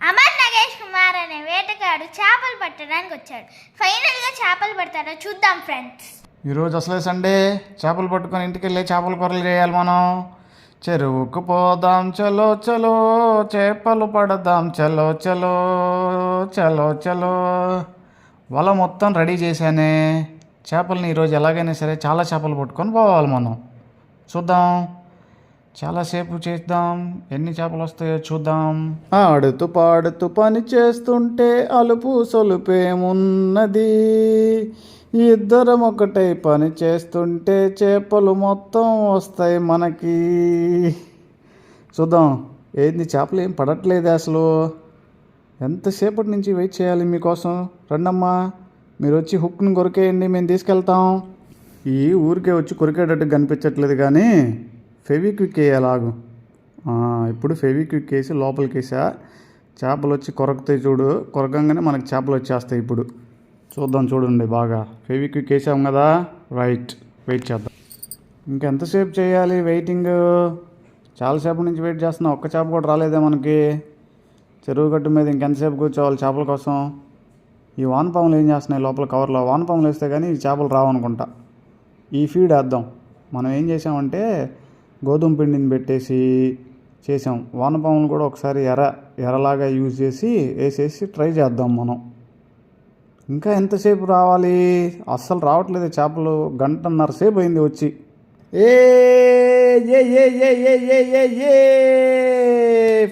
అమర్ నగేష్ కుమార్ అనే వేటగాడు చేపలు పట్టడానికి వచ్చాడు. ఫైనల్గా చేపలు పడతాడో చూద్దాం ఫ్రెండ్స్. ఈరోజు అసలే సండే, చేపలు పట్టుకొని ఇంటికి వెళ్ళి చేపల కూరలు చేయాలి. మనం చెరువుకు పోదాం చలో చలో, చేపలు పడదాం చలో చలో చలో చలో. వల మొత్తం రెడీ చేశానే. చేపలని ఈరోజు ఎలాగైనా సరే చాలా చేపలు పట్టుకొని పోవాలి మనం. చూద్దాం, చాలాసేపు చేద్దాం, ఎన్ని చేపలు వస్తాయో చూద్దాం. ఆడుతూ పాడుతూ పని చేస్తుంటే అలుపు సొలుపేమున్నది, ఇద్దరం ఒకటై పని చేస్తుంటే చేపలు మొత్తం వస్తాయి మనకి. చూద్దాం, ఏంది చేపలు ఏం పడట్లేదు అసలు. ఎంతసేపటి నుంచి వెయిట్ చేయాలి మీకోసం. రండమ్మా, మీరు వచ్చి హుక్ని కొరికేయండి, మేము తీసుకెళ్తాం. ఈ ఊరికే వచ్చి కొరికేటట్టు కనిపించట్లేదు కానీ ఫెవిక్విక్ వేయాలాగు. ఇప్పుడు ఫెవిక్విక్ వేసి లోపలికి వేసా, చేపలు వచ్చి కొరకుతాయి చూడు. కొరకంగానే మనకి చేపలు వచ్చేస్తాయి. ఇప్పుడు చూద్దాం, చూడండి బాగా. ఫెవిక్విక్ వేసాం కదా, రైట్. వెయిట్ చేద్దాం. ఇంకెంతసేపు చేయాలి వెయిటింగ్? చాలాసేపు నుంచి వెయిట్ చేస్తున్నాం, ఒక్క చేప కూడా రాలేదే మనకి. చెరువు గట్టు మీద ఇంకెంతసేపు కూర్చోవాలి చేపల కోసం. ఈ వానపాములు ఏం చేస్తున్నాయి లోపల కవర్లో? వానపాములు వేస్తే కానీ ఈ చేపలు రావనుకుంటా. ఈ ఫీడ్ వేద్దాం. మనం ఏం చేసామంటే గోధుమ పిండిని పెట్టేసి చేసాం. వానపాములు కూడా ఒకసారి ఎరలాగా యూజ్ చేసి వేసేసి ట్రై చేద్దాం మనం. ఇంకా ఎంతసేపు రావాలి? అస్సలు రావట్లేదు చేపలు. గంటన్నర సేపు అయింది వచ్చి.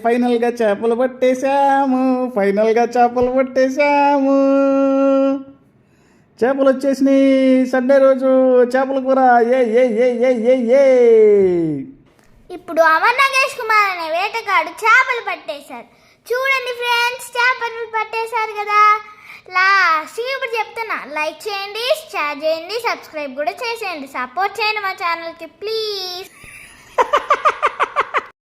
ఫైనల్గా చేపలు పట్టేశాము, ఫైనల్గా చేపలు పట్టేశాము. చేపలు వచ్చేసినాయి. సండే రోజు చేపల కూర. ఇప్పుడు అమర్ నగేష్ కుమార్ అనే వేటగాడు చేపలు పట్టేశారు. చూడండి ఫ్రెండ్స్, చేపలు పట్టేశారు కదా. లాస్ట్ ఇప్పుడు చెప్తున్నా, లైక్ చేయండి, షేర్ చేయండి, సబ్స్క్రైబ్ కూడా చేసేయండి. సపోర్ట్ చేయండి మా ఛానల్కి ప్లీజ్.